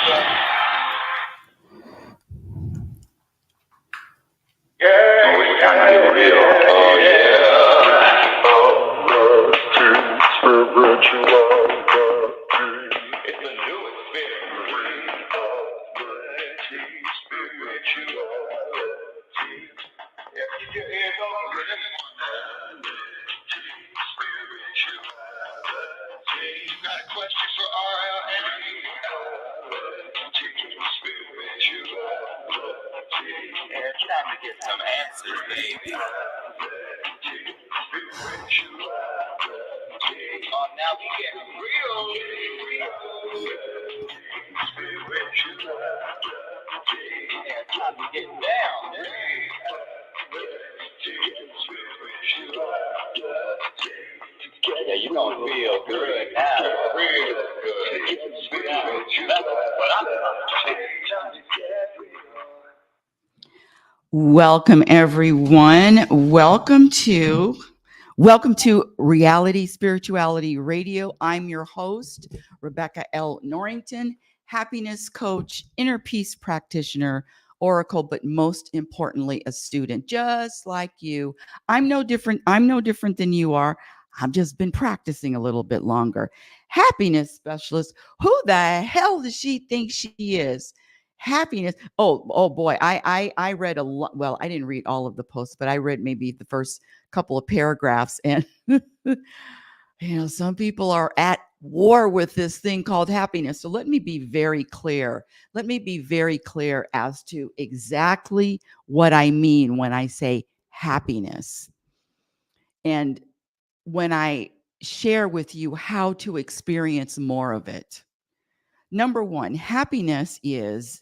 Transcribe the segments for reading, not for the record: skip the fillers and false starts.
Oh, it's time to get real. Oh, yeah. It's a new experience. Yeah, keep your ears open for this one. You got a question for Yeah, it's time to get some answers, baby. Now we get real. Yeah, it's time to get down. Yeah, you're going to feel good now. Real good. That's what I'm talking about. Welcome, everyone. Welcome to Reality Spirituality Radio. I'm your host, Rebecca L. Norrington, happiness coach, inner peace practitioner, oracle, but most importantly, a student, just like you. I'm no different than you are. I've just been practicing a little bit longer. Happiness specialist. Who the hell does she think she is? Happiness. Oh boy. I read a lot. Well, I didn't read all of the posts, but I read maybe the first couple of paragraphs, and some people are at war with this thing called happiness. So let me be very clear. Let me be very clear as to exactly what I mean when I say happiness. And when I share with you how to experience more of it. Number one, happiness is,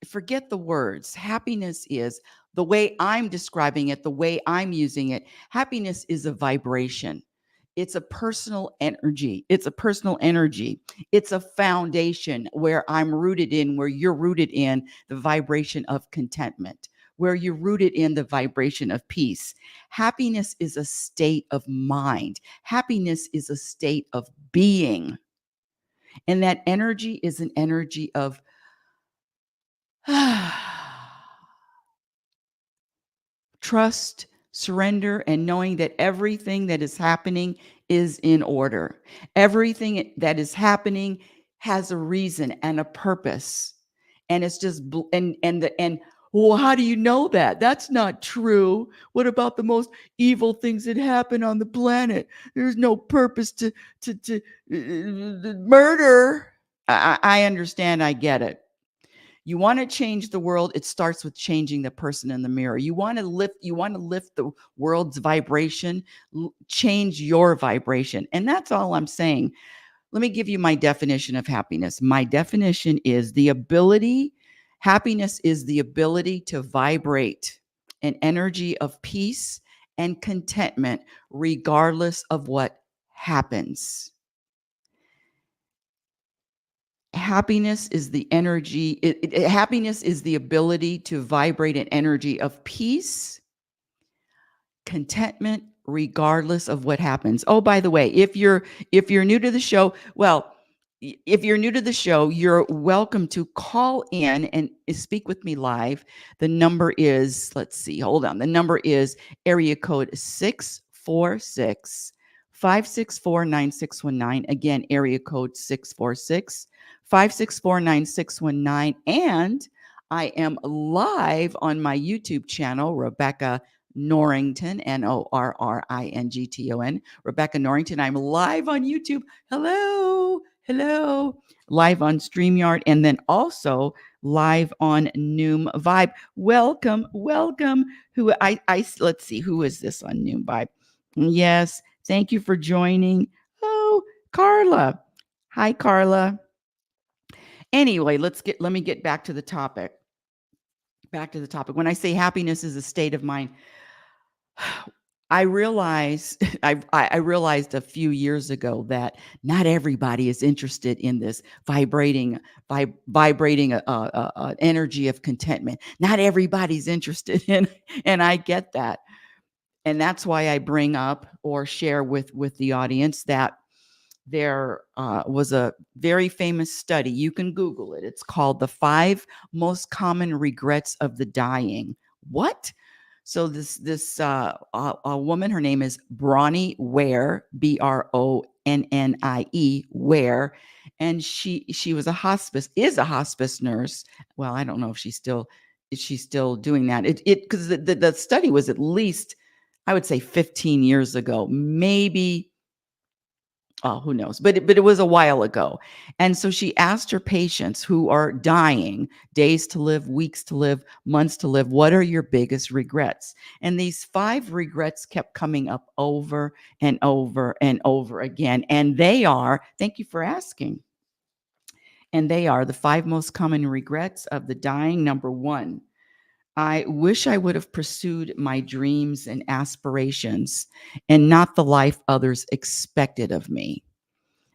forget the words. Happiness is the way I'm describing it, the way I'm using it. Happiness is a vibration. It's a personal energy. It's a personal energy. It's a foundation where I'm rooted in, where you're rooted in the vibration of contentment, where you're rooted in the vibration of peace. Happiness is a state of mind. Happiness is a state of being. And that energy is an energy of trust, surrender, and knowing that everything that is happening is in order. Everything that is happening has a reason and a purpose. And it's just, well, how do you know that? That's not true. What about the most evil things that happen on the planet? There's no purpose to murder. I understand. I get it. You want to change the world, it starts with changing the person in the mirror. You want to lift the world's vibration, change your vibration. And that's all I'm saying. Let me give you my definition of happiness. My definition is happiness is the ability to vibrate an energy of peace and contentment regardless of what happens. Happiness is the energy. Happiness is the ability to vibrate an energy of peace, contentment, regardless of what happens. Oh, by the way, if you're new to the show, you're welcome to call in and speak with me live. The number is, the number is area code 646-564-9619. Again, area code 646-564-9619. And I am live on my YouTube channel, Rebecca Norrington, Norrington, Rebecca Norrington. I'm live on YouTube. Hello. Live on StreamYard, and then also live on Noom Vibe. Welcome. Let's see, who is this on Noom Vibe? Yes, thank you for joining. Oh, Carla. Hi, Carla. Anyway, let me get back to the topic. When I say happiness is a state of mind, I realized a few years ago that not everybody is interested in this vibrating energy of contentment. Not everybody's interested in, and I get that. And that's why I bring up or share with the audience that there was a very famous study. You can Google it. It's called The 5 Most Common Regrets of the Dying. What? So a woman, her name is Bronnie Ware, Bronnie Ware, and she was is a hospice nurse. Well, I don't know if she's still doing that. It because the study was at least, I would say, 15 years ago, maybe. Oh, who knows? But it was a while ago. And so she asked her patients who are dying, days to live, weeks to live, months to live, what are your biggest regrets? And these 5 regrets kept coming up over and over and over again. And they are, thank you for asking. And they are the 5 most common regrets of the dying. Number 1, I wish I would have pursued my dreams and aspirations and not the life others expected of me.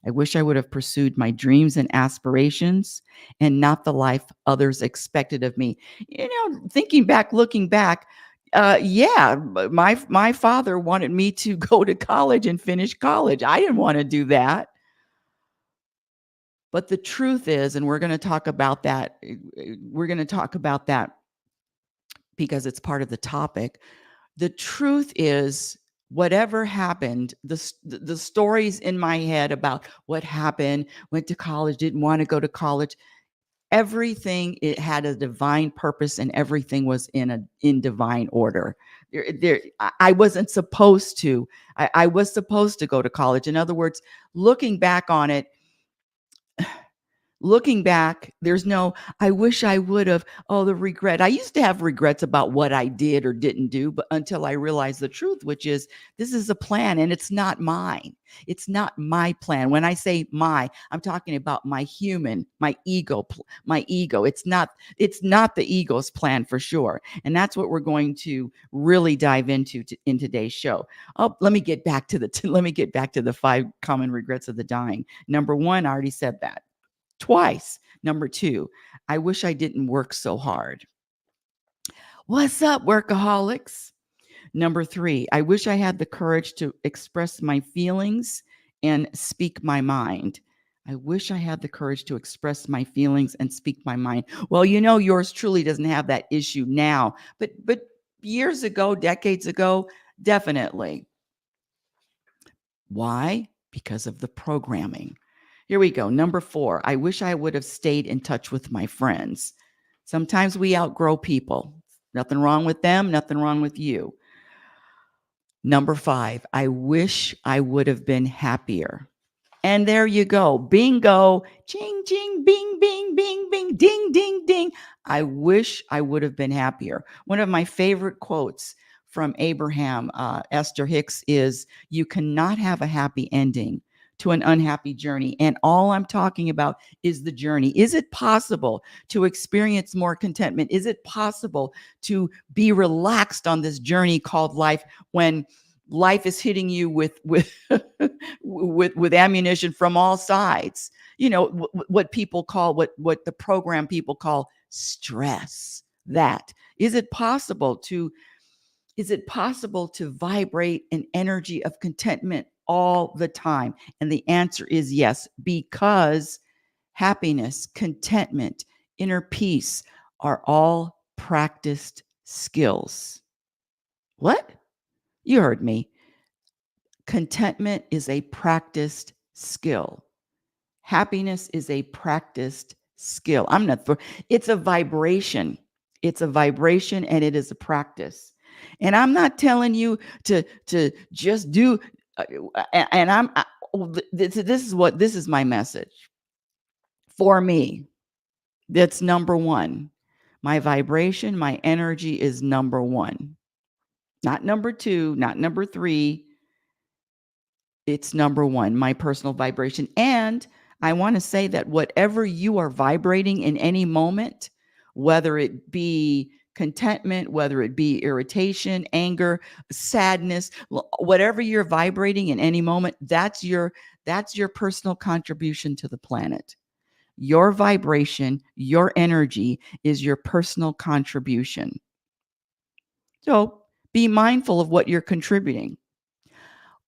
I wish I would have pursued my dreams and aspirations and not the life others expected of me. Thinking back, looking back, yeah, my father wanted me to go to college and finish college. I didn't want to do that. But the truth is, and we're going to talk about that. We're going to talk about that because it's part of the topic. The truth is, whatever happened, the stories in my head about what happened, went to college, didn't want to go to college, everything, it had a divine purpose, and everything was in divine order. I wasn't supposed to. I was supposed to go to college. In other words, looking back on it, there's no, I wish I would have, oh, the regret. I used to have regrets about what I did or didn't do, but until I realized the truth, which is this is a plan and it's not mine. It's not my plan. When I say I'm talking about my ego, my ego. It's not the ego's plan for sure. And that's what we're going to really dive into in today's show. Oh, let me get back to the 5 common regrets of the dying. Number 1, I already said that twice. Number 2, I wish I didn't work so hard. What's up, workaholics? Number 3, I wish I had the courage to express my feelings and speak my mind. I wish I had the courage to express my feelings and speak my mind. Well, yours truly doesn't have that issue now, but years ago, decades ago, definitely. Why? Because of the programming. Here we go. Number 4, I wish I would have stayed in touch with my friends. Sometimes we outgrow people. Nothing wrong with them, nothing wrong with you. Number 5, I wish I would have been happier. And there you go. Bingo. Ching, ching, bing, bing, bing, bing, ding, ding, ding. I wish I would have been happier. One of my favorite quotes from Abraham Esther Hicks is, you cannot have a happy ending to an unhappy journey. And all I'm talking about is the journey. Is it possible to experience more contentment? Is it possible to be relaxed on this journey called life when life is hitting you with with ammunition from all sides? What people call, what the program people call stress. That is it possible to vibrate an energy of contentment all the time? And the answer is yes, because happiness, contentment, inner peace are all practiced skills. What? You heard me. Contentment is a practiced skill. Happiness is a practiced skill. It's a vibration. It's a vibration and it is a practice. And I'm not telling you to just do, this is my message. For me, that's number 1. My vibration, my energy is number 1. Not number 2, not number 3. It's number 1, my personal vibration. And I want to say that whatever you are vibrating in any moment, whether it be contentment, whether it be irritation, anger, sadness, whatever you're vibrating in any moment, that's your personal contribution to the planet. Your vibration, your energy is your personal contribution. So be mindful of what you're contributing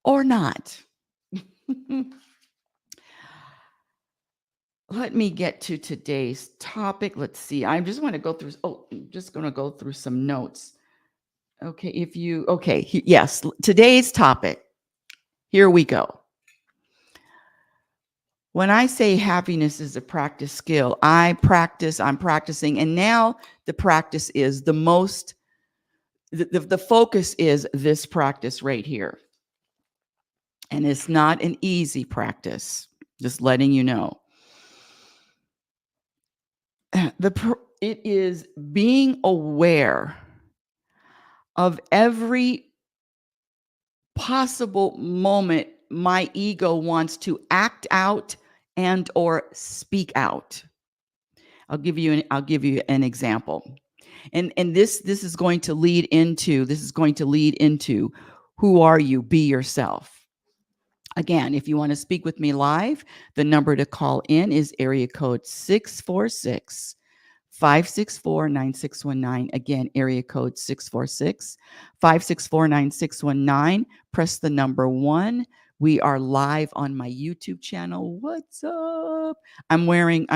or not. let me get to today's topic. Let's see. I just want to go through. I'm just going to go through some notes. Okay. Yes, today's topic. Here we go. When I say happiness is a practice skill, I'm practicing, and now the practice is the focus is this practice right here. And it's not an easy practice, just letting you know. It is being aware of every possible moment my ego wants to act out and or speak out. I'll give you an example. And this is going to lead into who are you? Be yourself. Again, if you want to speak with me live, the number to call in is area code 646 564 9619. Again, area code 646 564 9619. Press the number 1. We are live on my YouTube channel. What's up? I'm wearing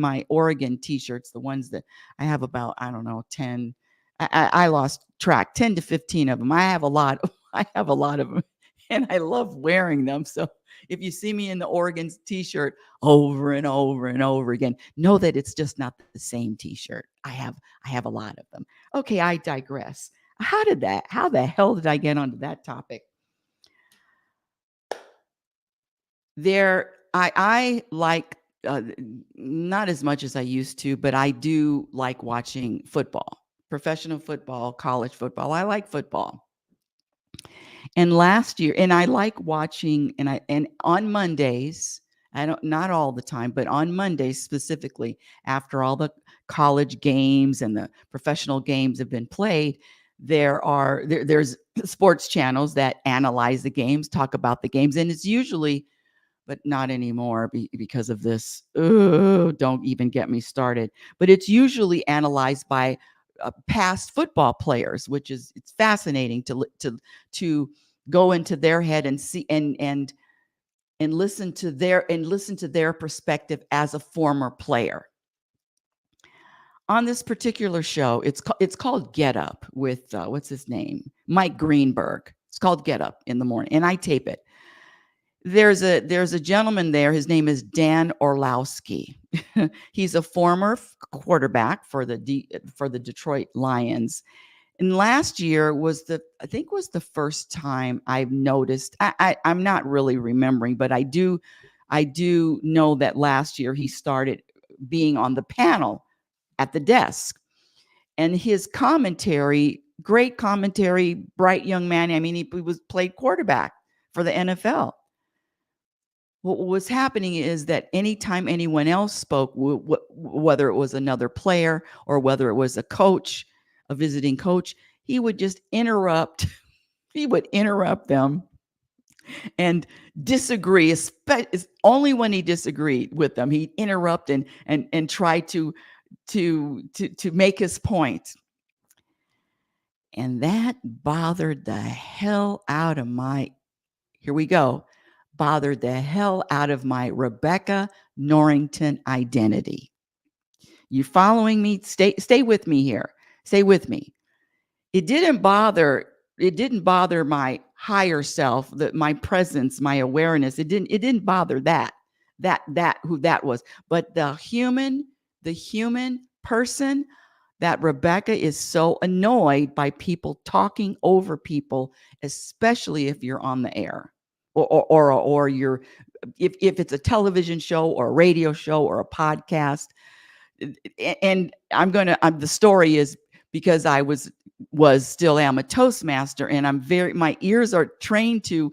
my Oregon t-shirts, the ones that I have about, I don't know, 10. I lost track, 10 to 15 of them. I have a lot of them, and I love wearing them. So if you see me in the Oregon t-shirt over and over and over again, know that it's just not the same t-shirt. I have a lot of them. Okay, I digress. How the hell did I get onto that topic? I like not as much as I used to, but I do like watching football, professional football, college football. I like football. And last year, and I like watching, and on Mondays, not all the time, but on Mondays specifically, after all the college games and the professional games have been played, there's sports channels that analyze the games, talk about the games, and it's usually, but not anymore because of this. Don't even get me started. But it's usually analyzed by past football players, which is, it's fascinating to go into their head and see and listen to their perspective as a former player. On this particular show, it's called Get Up with what's his name, Mike Greenberg. It's called Get Up in the morning, and I tape it. There's a gentleman there. His name is Dan Orlowski. He's a former quarterback for the Detroit Lions. And last year was the first time I've noticed. I'm not really remembering, but I do know that last year he started being on the panel at the desk, and his commentary, great commentary, bright young man. I mean, he played quarterback for the NFL. What was happening is that anytime anyone else spoke, whether it was another player or whether it was a coach, a visiting coach, he would just interrupt. He would interrupt them and disagree. Only when he disagreed with them, he'd interrupt and try to make his point. And that bothered the hell out of my. Here we go. Bothered the hell out of my Rebecca Norrington identity. You following me? Stay with me here. Stay with me. It didn't bother my higher self, my presence, my awareness. It didn't bother that who that was. But the human person, that Rebecca is so annoyed by people talking over people, especially if you're on the air. Or you're, if it's a television show or a radio show or a podcast. And the story is because I still am a Toastmaster, and my ears are trained to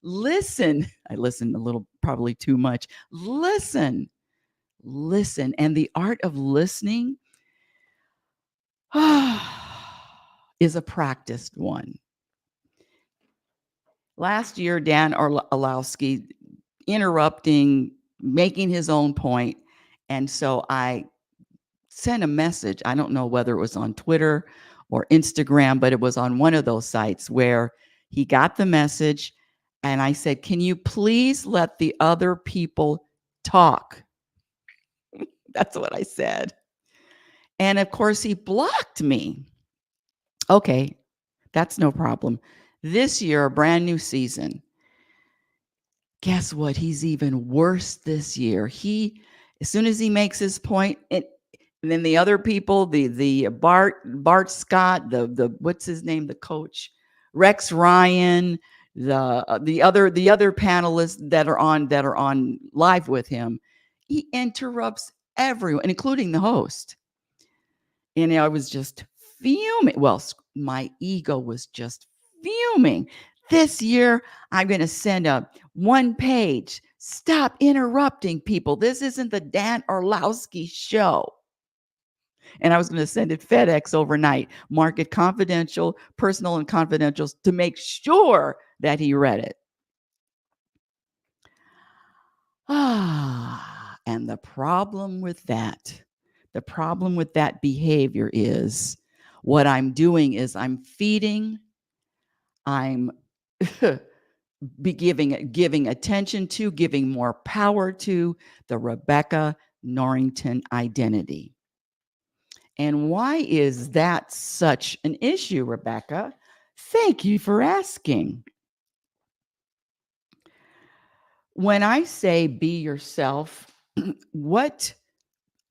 listen. I listen a little, probably too much. Listen. And the art of listening is a practiced one. Last year, Dan Orlowski interrupting, making his own point. And so I sent a message. I don't know whether it was on Twitter or Instagram, but it was on one of those sites where he got the message. And I said, can you please let the other people talk? That's what I said. And of course, he blocked me. Okay, that's no problem. This year, a brand new season. Guess what? He's even worse this year. As soon as he makes his point, and then the other people, the Bart Scott, the what's his name, the coach, Rex Ryan, the other panelists that are on live with him, he interrupts everyone, including the host. And I was just fuming. Well, my ego was just fuming. This year, I'm going to send a one page. Stop interrupting people. This isn't the Dan Orlowski show. And I was going to send it FedEx overnight, mark it confidential, personal and confidential, to make sure that he read it. And the problem with that behavior is what I'm doing is I'm feeding, I'm giving attention to, giving more power to the Rebecca Norrington identity. And why is that such an issue, Rebecca? Thank you for asking. When I say be yourself, what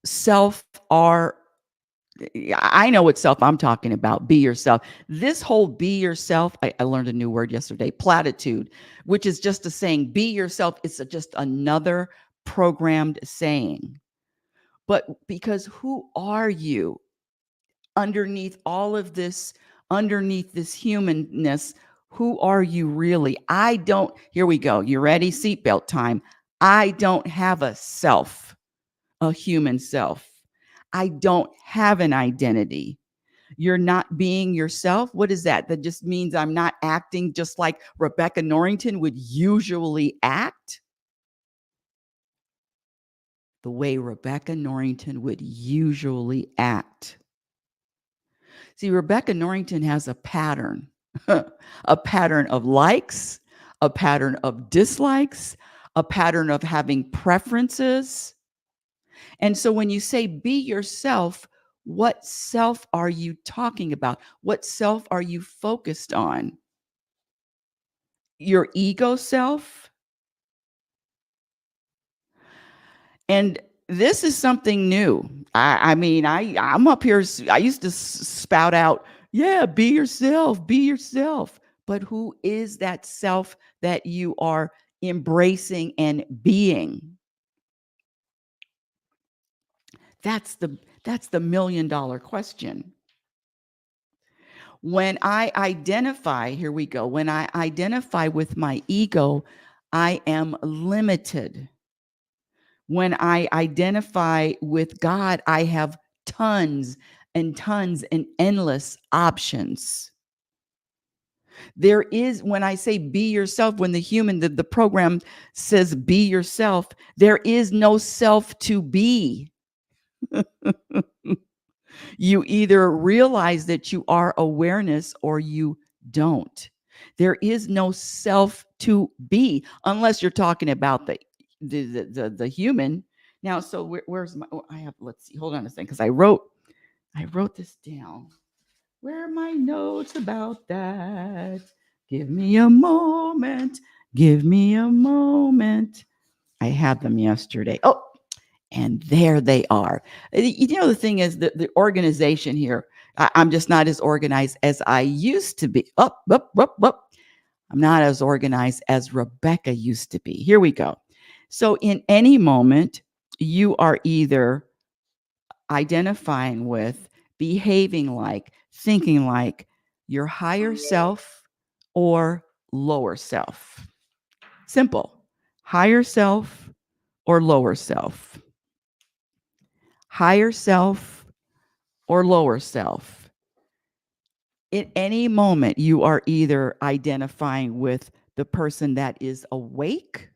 self I know what self I'm talking about. Be yourself. This whole be yourself, I learned a new word yesterday, platitude, which is just a saying, be yourself. It's just another programmed saying. But because who are you underneath all of this, underneath this humanness? Who are you really? Here we go. You ready? Seatbelt time. I don't have a self, a human self. I don't have an identity. You're not being yourself. What is that? That just means I'm not acting just like Rebecca Norrington would usually act. The way Rebecca Norrington would usually act. See, Rebecca Norrington has a pattern, a pattern of likes, a pattern of dislikes, a pattern of having preferences. And so when you say be yourself, what self are you talking about? What self are you focused on? Your ego self? And this is something new. I'm up here. I used to spout out, yeah, be yourself, be yourself. But who is that self that you are embracing and being? That's the $1 million question. When I identify, here we go. When I identify with my ego, I am limited. When I identify with God, I have tons and tons and endless options. There is, when I say be yourself, when the program says be yourself, there is no self to be. You either realize that you are awareness or you don't. There is no self to be unless you're talking about the human. Now, so where's my? Let's see. Hold on a second, because I wrote this down. Where are my notes about that? Give me a moment. Give me a moment. I had them yesterday. Oh, and there they are. The thing is, the organization here, I'm just not as organized as I used to be. Up. I'm not as organized as Rebecca used to be. Here we go. So in any moment, you are either identifying with, behaving like, thinking like your higher self or lower self. Simple. Higher self or lower self. Higher self or lower self. At any moment, you are either identifying with the person that is awake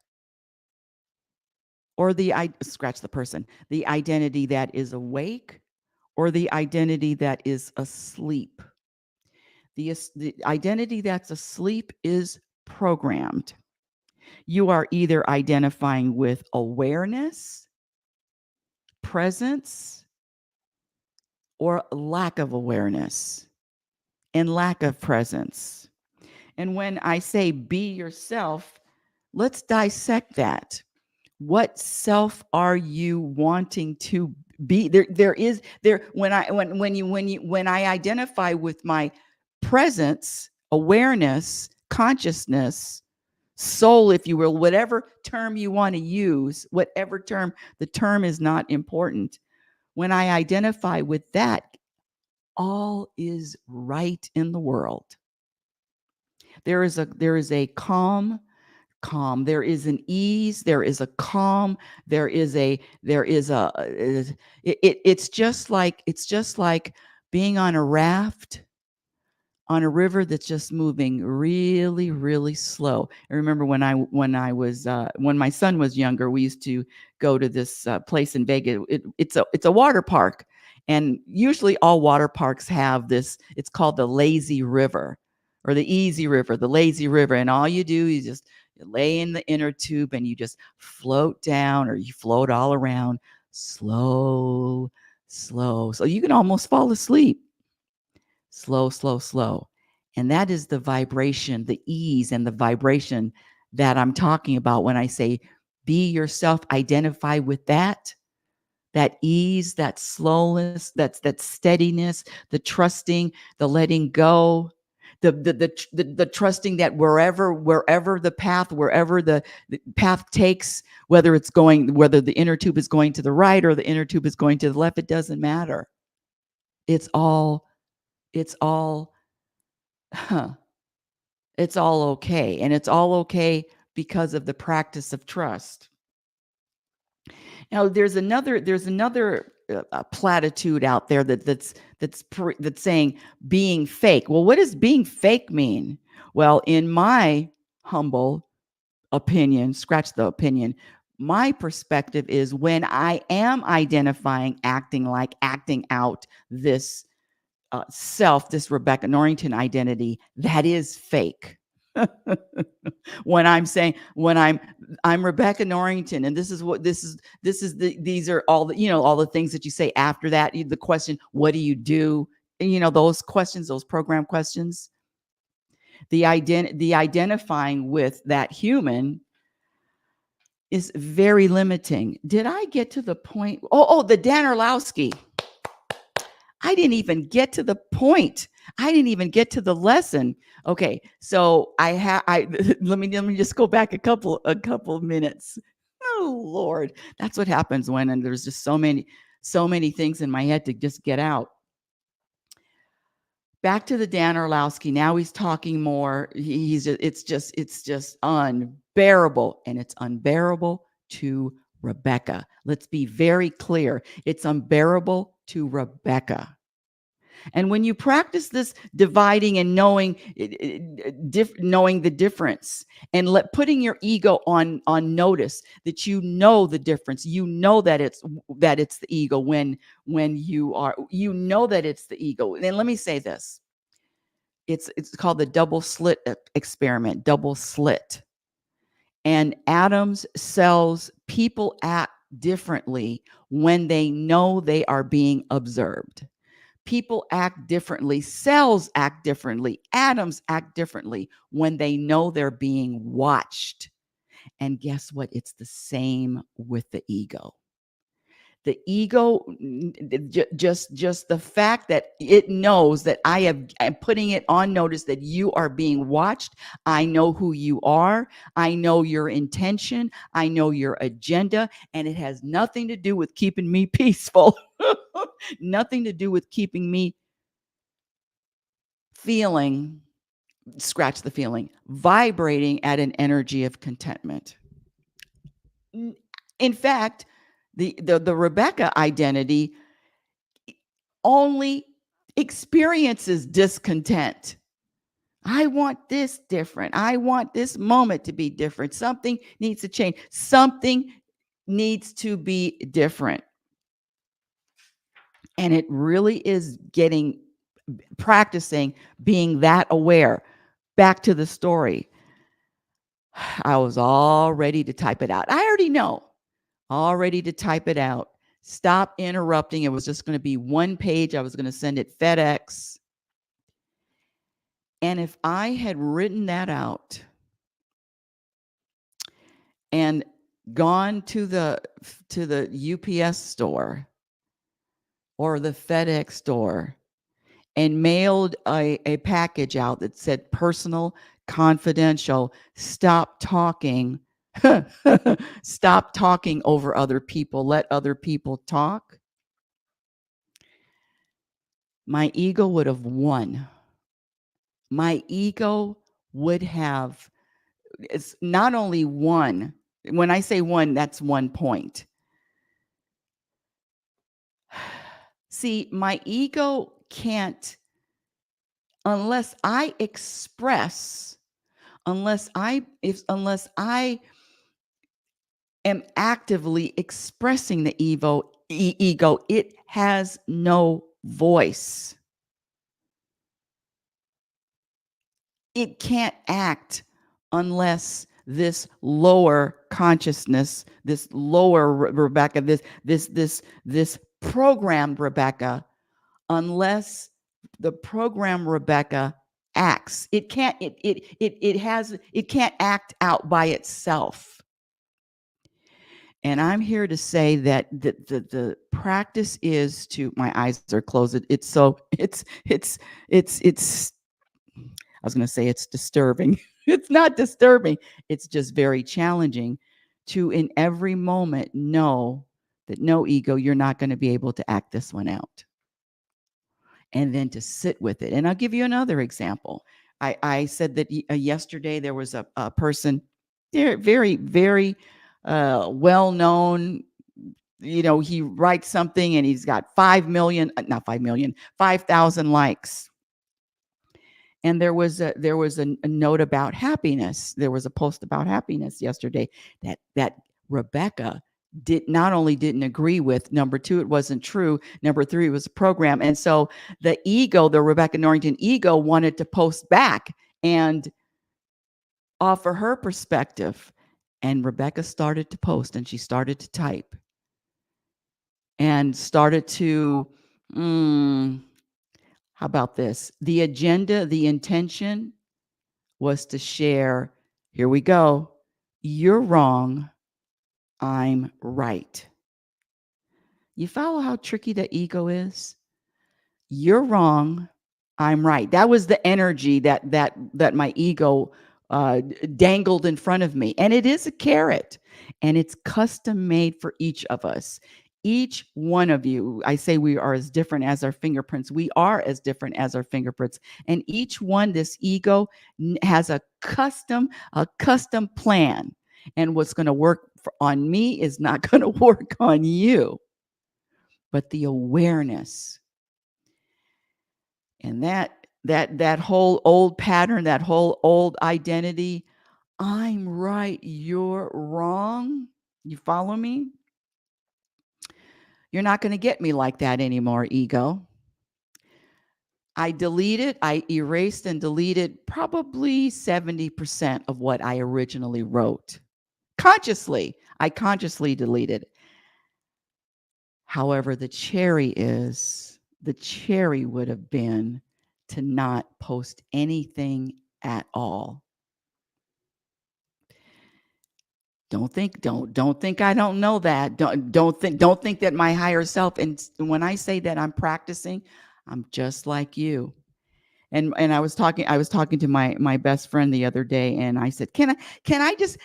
or the identity that is awake or the identity that is asleep. The identity that's asleep is programmed. You are either identifying with awareness, presence or lack of awareness and lack of presence. And when I say be yourself, let's dissect that. What self are you wanting to be? When I identify with my presence, awareness, consciousness, soul, if you will, whatever term you want to use, whatever term, the term is not important. When I identify with that, all is right in the world. There is a calm, there is an ease, there is a calm, it's just like being on a raft on a river that's just moving really, really slow. I remember when my son was younger, we used to go to this place in Vegas. It's a water park, and usually all water parks have this. It's called the lazy river, or the easy river, the lazy river, and all you do is just lay in the inner tube and you just float down, or you float all around, slow, slow, so you can almost fall asleep. Slow, slow, slow. And that is the vibration, the ease and the vibration that I'm talking about when I say be yourself, identify with that ease, that slowness, that steadiness, the trusting, the letting go, the trusting that wherever the path takes, whether the inner tube is going to the right or the inner tube is going to the left, it doesn't matter. It's all it's all okay. And it's all okay because of the practice of trust. Now, there's another platitude out there that's saying being fake. Well, what does being fake mean? Well, in my humble opinion, scratch the opinion, my perspective is when I am acting out this self, this Rebecca Norrington identity, that is fake. When I'm Rebecca Norrington, and these are all the things that you say after that. The question, what do you do? And, those questions, those program questions. The identifying with that human is very limiting. Did I get to the point? Oh, the Dan Orlowski. I didn't even get to the point. I didn't even get to the lesson. Okay, so let me just go back a couple of minutes. Oh Lord, that's what happens when there's just so many things in my head to just get out. Back to the Dan Orlowski. Now he's talking more. It's just unbearable, and it's unbearable to Rebecca. Let's be very clear. It's unbearable to Rebecca. And when you practice this dividing and knowing the difference, and putting your ego on notice that you know the difference, you know that it's the ego when that it's the ego. And then let me say this. It's called the double slit experiment, double slit. And atoms, cells, people act differently when they know they are being observed. People act differently. Cells act differently. Atoms act differently when they know they're being watched. And guess what? It's the same with the ego. The ego, just the fact that it knows that I'm putting it on notice that you are being watched. I know who you are. I know your intention. I know your agenda, and it has nothing to do with keeping me peaceful. Nothing to do with keeping me vibrating at an energy of contentment. In fact, the Rebecca identity only experiences discontent. I want this different. I want this moment to be different. Something needs to change. Something needs to be different. And it really is practicing being that aware. Back to the story. I was all ready to type it out. I already know. All ready to type it out. Stop interrupting. It was just going to be one page. I was going to send it FedEx. And if I had written that out and gone to the UPS store or the FedEx store and mailed a package out that said personal, confidential, stop talking, stop talking over other people, let other people talk, my ego would have won. My ego would have, it's not only one. When I say one, that's 1 point. See, my ego can't, unless I express, unless I am actively expressing the ego, it has no voice. It can't act unless this lower consciousness, this lower Rebecca, this programmed Rebecca, unless the program Rebecca acts, it can't, it can't act out by itself. And I'm here to say that the practice is to, my eyes are closed. It's I was going to say it's disturbing. It's not disturbing. It's just very challenging to, in every moment, know that no, ego, you're not going to be able to act this one out. And then to sit with it. And I'll give you another example. I said that yesterday there was a person, they're very, very well-known. You know, he writes something and he's got 5,000 likes. And there was a note about happiness. There was a post about happiness yesterday that Rebecca not only didn't agree with. Number two, it wasn't true. Number three, it was a program. And so the ego, the Rebecca Norrington ego, wanted to post back and offer her perspective. And Rebecca started to post and she started to type and started to, how about this? The agenda, the intention was to share, here we go, you're wrong, I'm right. You follow how tricky the ego is? You're wrong, I'm right. That was the energy that my ego dangled in front of me. And it is a carrot, and it's custom made for each of us. Each one of you, I say we are as different as our fingerprints. We are as different as our fingerprints. And each one, this ego has a custom plan. And what's going to work on me is not going to work on you. But the awareness and that whole old pattern, that whole old identity, I'm right, you're wrong. You follow me? You're not going to get me like that anymore, ego. I erased and deleted probably 70% of what I originally wrote. I consciously deleted. However, the cherry would have been to not post anything at all. Don't think I don't know that. Don't think that my higher self, and when I say that I'm practicing, I'm just like you. And I was talking to my best friend the other day, and I said, can I just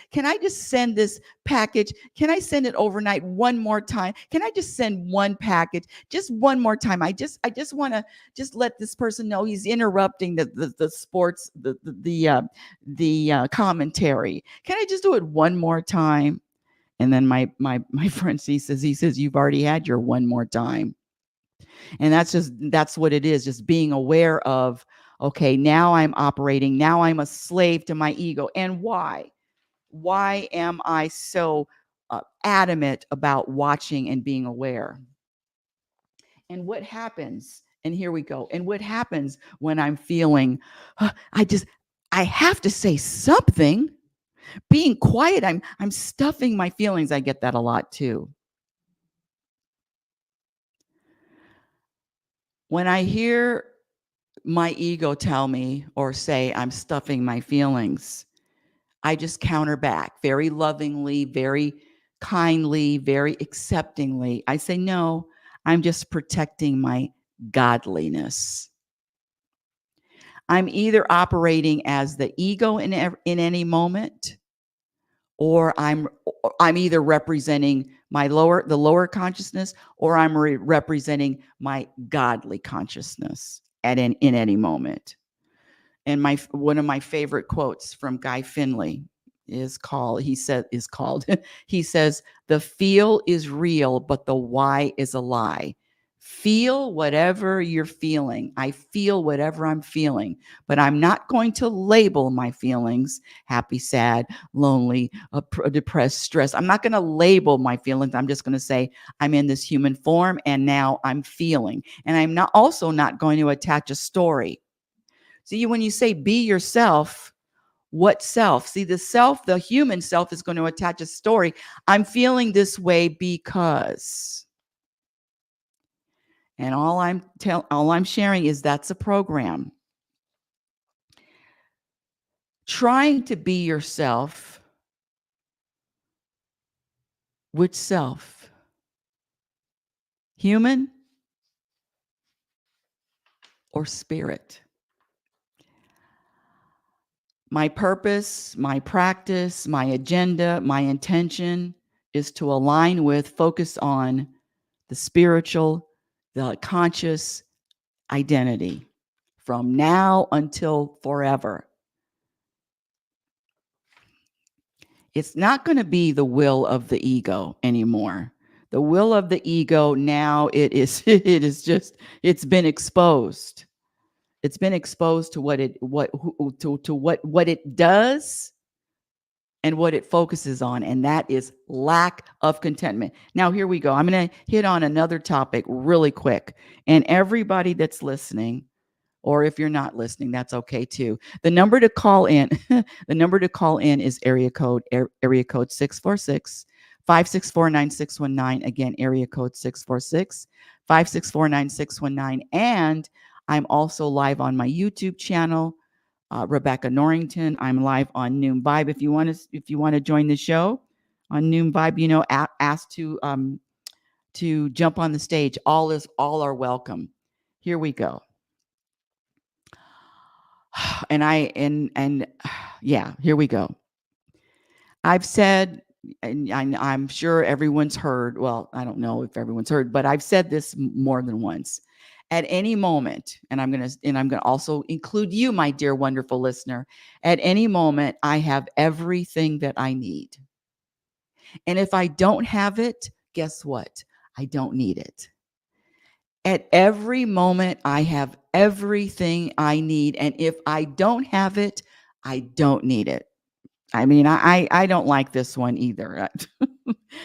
send this package? Can I send it overnight one more time? Can I just send one package just one more time? I just want to just let this person know he's interrupting the sports, the commentary. Can I just do it one more time? And then my friend, he says you've already had your one more time. And that's what it is, just being aware of, okay, now I'm operating, now I'm a slave to my ego. And why am I so adamant about watching and being aware? And what happens, and here we go, and what happens when I'm feeling, I have to say something. Being quiet, I'm stuffing my feelings. I get that a lot too. When I hear my ego tell me or say I'm stuffing my feelings, I just counter back very lovingly, very kindly, very acceptingly. I say, no, I'm just protecting my godliness. I'm either operating as the ego in any moment, or I'm either representing the lower consciousness, or I'm representing my godly consciousness in any moment. And one of my favorite quotes from Guy Finley he says, the feel is real, but the why is a lie. Feel whatever you're feeling. I feel whatever I'm feeling, but I'm not going to label my feelings happy, sad, lonely, depressed, stressed. I'm not going to label my feelings. I'm just going to say I'm in this human form and now I'm feeling. And I'm not going to attach a story. See, when you say be yourself, what self? See, the human self is going to attach a story. I'm feeling this way because. And all I'm sharing is that's a program. Trying to be yourself. Which self? Human or spirit? My purpose, my practice, my agenda, my intention is to align with, focus on the spiritual, the conscious identity from now until forever. It's not going to be the will of the ego anymore. The will of the ego now it's been exposed. It's been exposed to what it does and what it focuses on, and that is lack of contentment. Now, here we go. I'm going to hit on another topic really quick. And everybody that's listening, or if you're not listening, that's okay too. The number to call in, is area code 646 564 9619. Again, area code 646 564 9619. And I'm also live on my YouTube channel, Rebecca Norrington. I'm live on Noon Vibe. If you want to join the show on Noon Vibe, ask to jump on the stage. All are welcome. Here we go. Yeah, here we go. I've said, and I'm sure everyone's heard, well, I don't know if everyone's heard, but I've said this more than once. At any moment, and I'm going to also include you, my dear, wonderful listener. At any moment, I have everything that I need. And if I don't have it, guess what? I don't need it. At every moment, I have everything I need. And if I don't have it, I don't need it. I mean, I don't like this one either,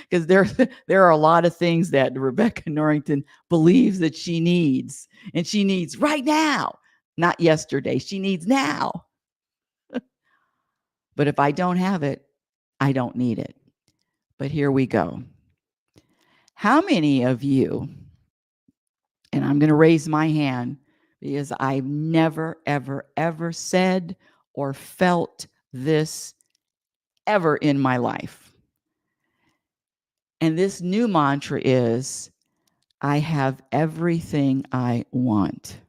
because there are a lot of things that Rebecca Norrington believes that she needs, and she needs right now, not yesterday. She needs now. But if I don't have it, I don't need it. But here we go. How many of you, and I'm going to raise my hand because I've never, ever, ever said or felt this ever in my life. And this new mantra is, I have everything I want.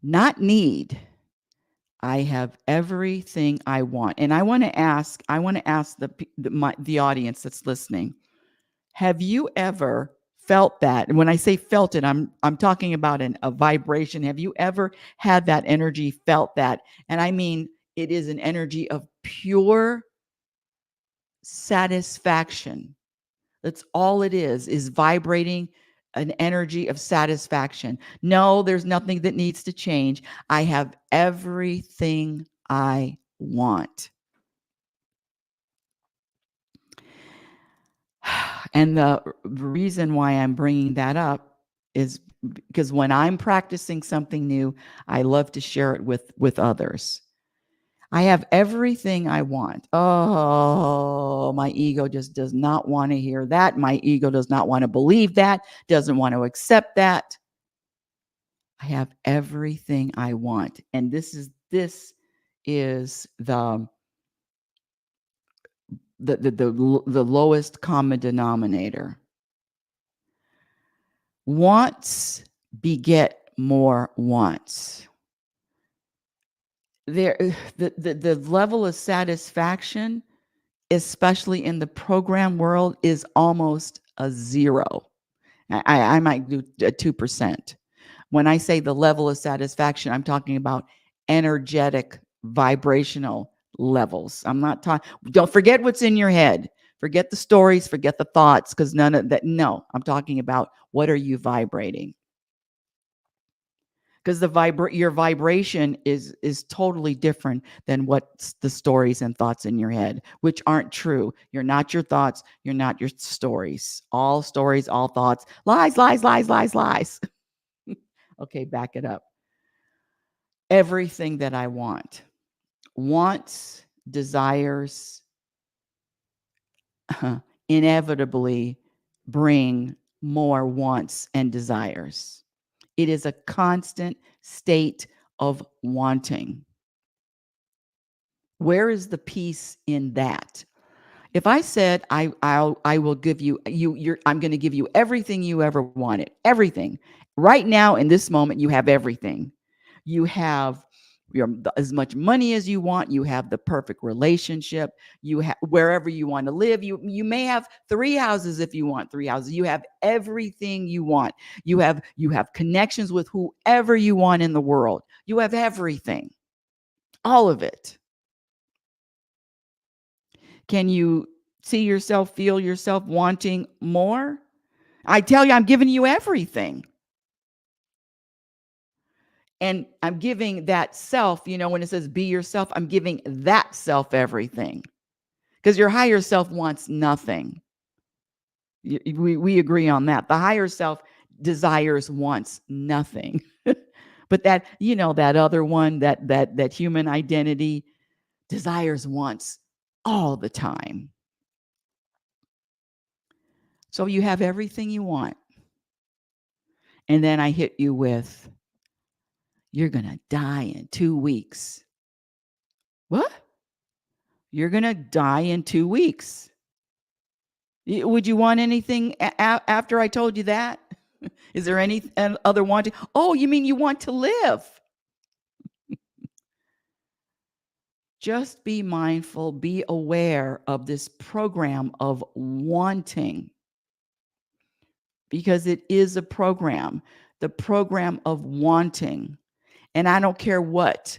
Not need. I have everything I want. And I want to ask the audience that's listening, have you ever felt that? And when I say felt it, I'm talking about a vibration. Have you ever had that energy, felt that? And I mean, it is an energy of pure satisfaction. That's all it is vibrating an energy of satisfaction. No, there's nothing that needs to change. I have everything I want. And the reason why I'm bringing that up is because when I'm practicing something new, I love to share it with others. I have everything I want. Oh, my ego just does not want to hear that. My ego does not want to believe that, doesn't want to accept that. I have everything I want. And this is the lowest common denominator. Wants beget more wants. The level of satisfaction, especially in the program world, is almost a zero. I might do a 2%. When I say the level of satisfaction, I'm talking about energetic, vibrational levels. I'm not talking, don't forget what's in your head. Forget the stories, forget the thoughts, because none of that. No, I'm talking about what are you vibrating? Because your vibration is totally different than what's the stories and thoughts in your head, which aren't true. You're not your thoughts, you're not your stories. All stories, all thoughts, lies, lies, lies, lies, lies. Okay, back it up. Everything that I want. Wants, desires, inevitably bring more wants and desires. It is a constant state of wanting. Where is the peace in that? If I said I will give you I'm going to give you everything you ever wanted, everything. Right now in this moment you have everything. You have as much money as you want, you have the perfect relationship, you have wherever you want to live, you may have 3 houses if you want 3 houses. You have everything you want. You have connections with whoever you want in the world. You have everything. All of it. Can you see yourself, feel yourself wanting more? I tell you, I'm giving you everything. And I'm giving that self, when it says be yourself, I'm giving that self everything. Because your higher self wants nothing. We agree on that. The higher self desires, wants nothing. But that other one, that human identity desires, wants all the time. So you have everything you want. And then I hit you with, you're going to die in 2 weeks. What? You're going to die in 2 weeks. Would you want anything after I told you that? Is there any other wanting? Oh, you mean you want to live? Just be mindful, be aware of this program of wanting, because it is a program, the program of wanting. And I don't care what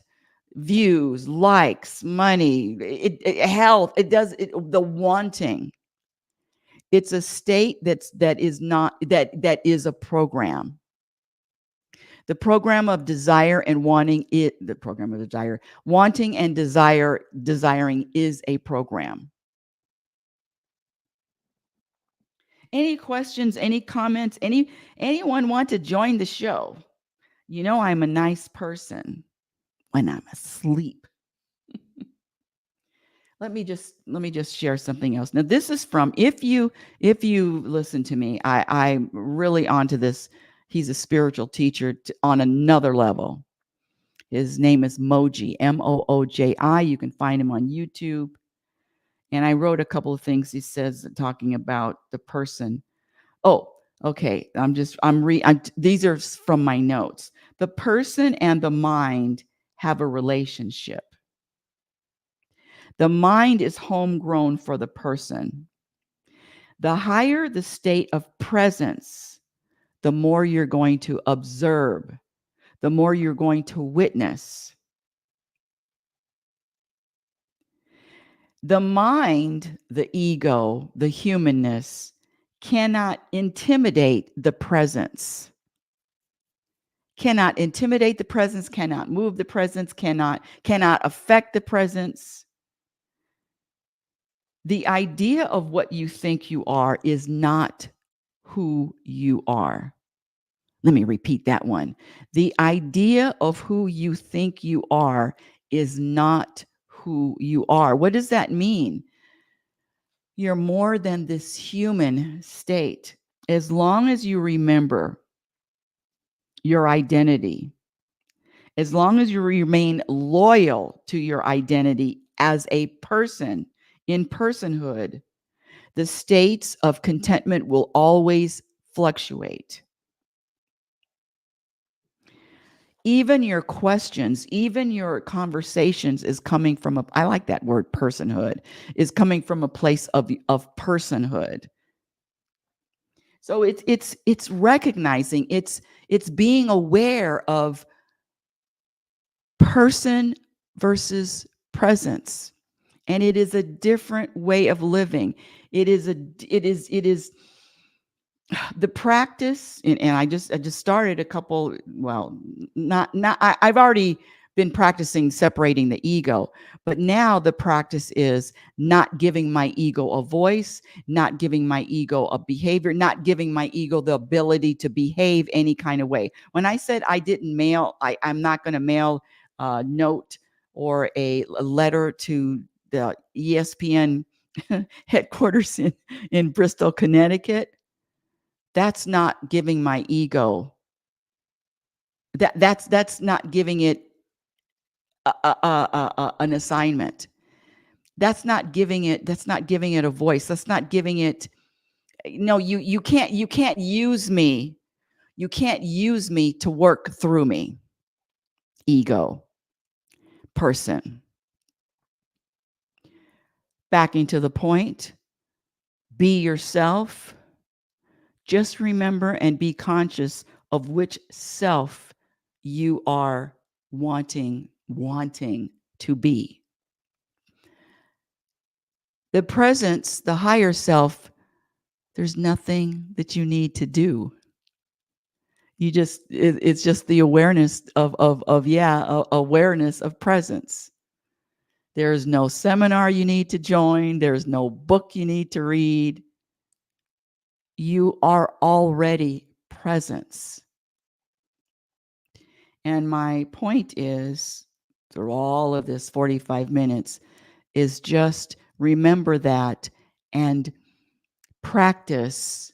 views, likes, money, health, the wanting. It's a state that is a program. The program of desire and wanting the program of desire, wanting and desiring is a program. Any questions, any comments, anyone want to join the show? I'm a nice person when I'm asleep. Let me just share something else. Now, this is from, if you listen to me, I'm really onto this. He's a spiritual teacher on another level. His name is Moji, Mooji. You can find him on YouTube. And I wrote a couple of things he says talking about the person. Oh, okay. These are from my notes. The person and the mind have a relationship. The mind is homegrown for the person. The higher the state of presence, the more you're going to observe, the more you're going to witness. The mind, the ego, the humanness cannot intimidate the presence. Cannot intimidate the presence, cannot move the presence, cannot affect the presence. The idea of what you think you are is not who you are. Let me repeat that one. The idea of who you think you are is not who you are. What does that mean? You're more than this human state. As long as you remember your identity, as long as you remain loyal to your identity as a person in personhood, the states of contentment will always fluctuate. Even your questions, even your conversations is coming from I like that word personhood, is coming from a place of personhood. So it's recognizing, it's being aware of person versus presence. And it is a different way of living. It is the practice, and I just started a couple, well, I've already been practicing separating the ego, but now the practice is not giving my ego a voice, not giving my ego a behavior, not giving my ego the ability to behave any kind of way. When I said I didn't mail, I'm not going to mail a note or a letter to the ESPN headquarters in Bristol, Connecticut. That's not giving my ego. That's not giving it an assignment. That's not giving it. That's not giving it a voice. That's not giving it. No, you can't use me. You can't use me to work through me. Ego, person. Backing to the point. Be yourself. Just remember and be conscious of which self you are wanting to be. The presence, the higher self, there's nothing that you need to do. You just, it's just the awareness of awareness of presence. There's no seminar you need to join. There's no book you need to read. You are already presence. And my point is, through all of this 45 minutes, is just remember that and practice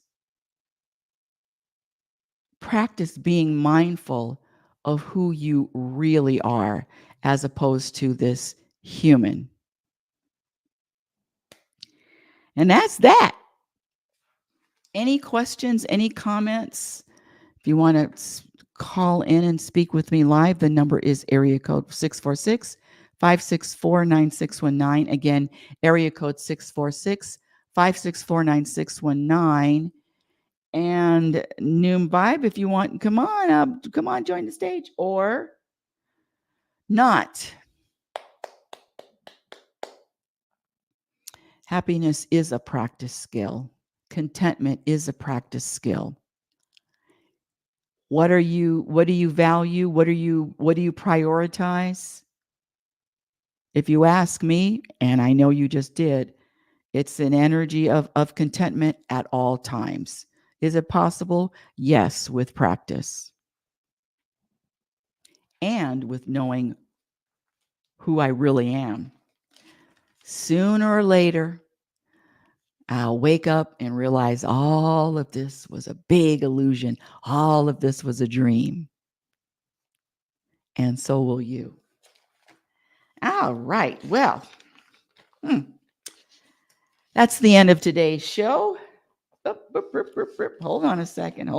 being mindful of who you really are, as opposed to this human. And that's that. Any questions, any comments? If you want to call in and speak with me live, the number is area code 646-564-9619. Again, area code 646-564-9619. And Noom Vibe, if you want, come on, join the stage, or not. Happiness is a practice skill. Contentment is a practice skill. What do you value? What do you prioritize? If you ask me, and I know you just did, it's an energy of contentment at all times. Is it possible? Yes, with practice. And with knowing who I really am. Sooner or later, I'll wake up and realize all of this was a big illusion. All of this was a dream. And so will you. All right. Well, that's the end of today's show. Hold on a second.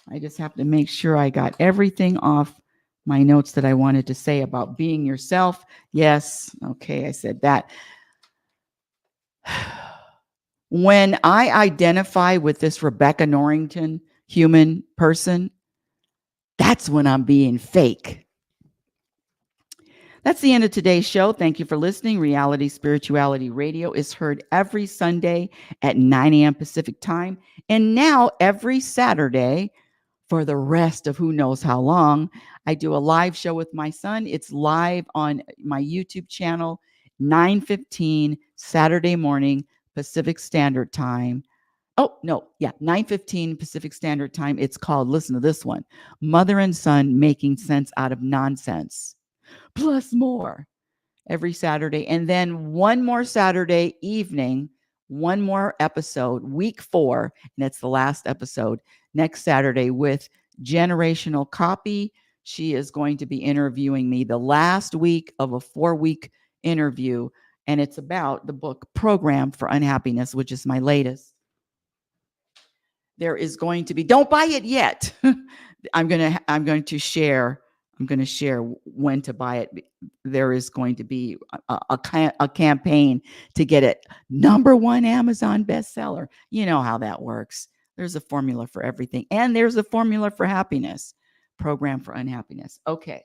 I just have to make sure I got everything off my notes that I wanted to say about being yourself. Yes. Okay. I said that. When I identify with this Rebecca Norrington human person, that's when I'm being fake. That's the end of today's show. Thank you for listening. Reality Spirituality Radio is heard every Sunday at 9 a.m. Pacific time. And now every Saturday for the rest of who knows how long, I do a live show with my son. It's live on my YouTube channel, 9:15 Saturday morning, Pacific Standard Time. 9:15 Pacific Standard Time. It's called, listen to this one, Mother and Son Making Sense Out of Nonsense. Plus more. every Saturday. And then one more Saturday evening, one more episode, week 4, and it's the last episode next Saturday with Generational Copy. She is going to be interviewing me the last week of a 4-week interview, and it's about the book Program for Unhappiness, which is my latest. There is going to be, don't buy it yet. I'm going to share when to buy it. There is going to be a campaign to get it #1 Amazon bestseller. You know how that works. There's a formula for everything, and there's a formula for happiness. Program for Unhappiness. Okay.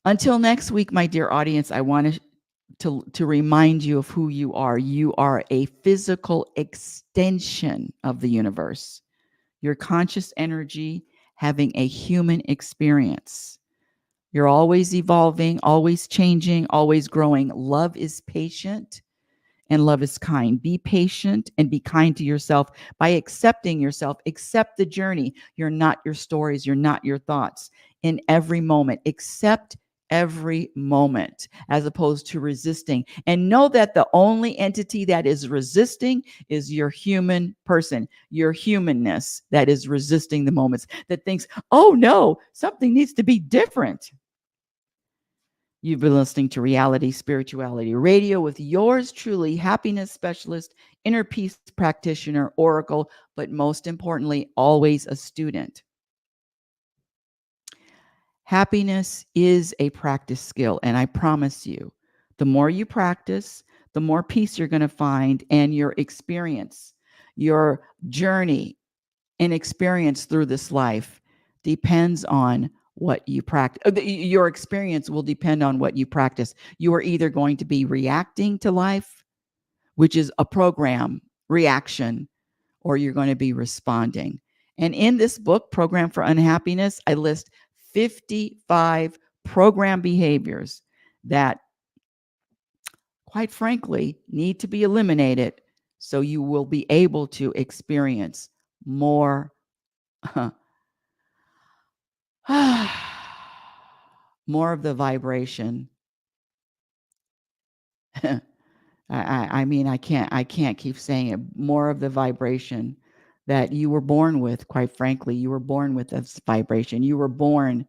Until next week, my dear audience, I want to remind you of who you are. You are a physical extension of the universe. Your conscious energy having a human experience. You're always evolving, always changing, always growing. Love is patient and love is kind. Be patient and be kind to yourself by accepting yourself. Accept the journey. You're not your stories. You're not your thoughts. In every moment, accept every moment as opposed to resisting. And know that the only entity that is resisting is your human person, your humanness that is resisting the moments, that thinks, oh no, something needs to be different. You've been listening to Reality Spirituality Radio with yours truly, happiness specialist, inner peace practitioner, oracle, but most importantly, always a student. Happiness is a practice skill, and I promise you, the more you practice, the more peace you're going to find, and your experience, your journey and experience through this life depends on what you practice. Your experience will depend on what you practice. You are either going to be reacting to life, which is a program reaction, or you're going to be responding. And in this book, Program for Unhappiness, I list 55 program behaviors that, quite frankly, need to be eliminated so you will be able to experience more more of the vibration. I mean, I can't keep saying it. More of the vibration that you were born with. Quite frankly, you were born with this vibration. You were born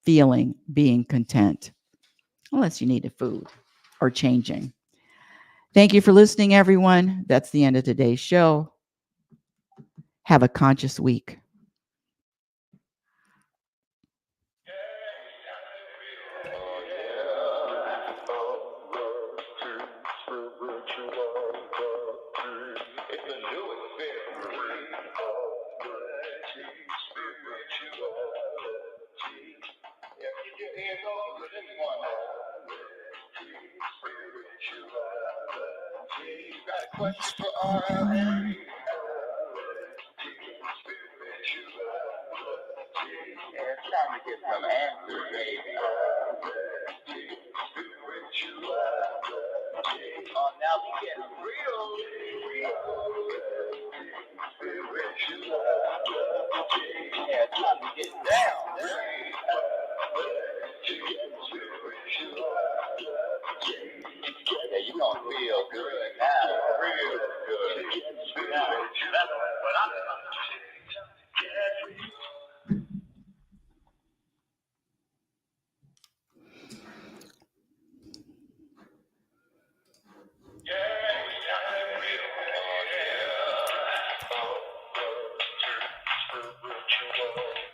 feeling, being content, unless you needed food or changing. Thank you for listening, everyone. That's the end of today's show. Have a conscious week. It's time to get some answers, baby. Oh, now we getting real. Yeah, it's time to get down. Yeah, you gonna feel good now. Real good. That's what I'm talking about.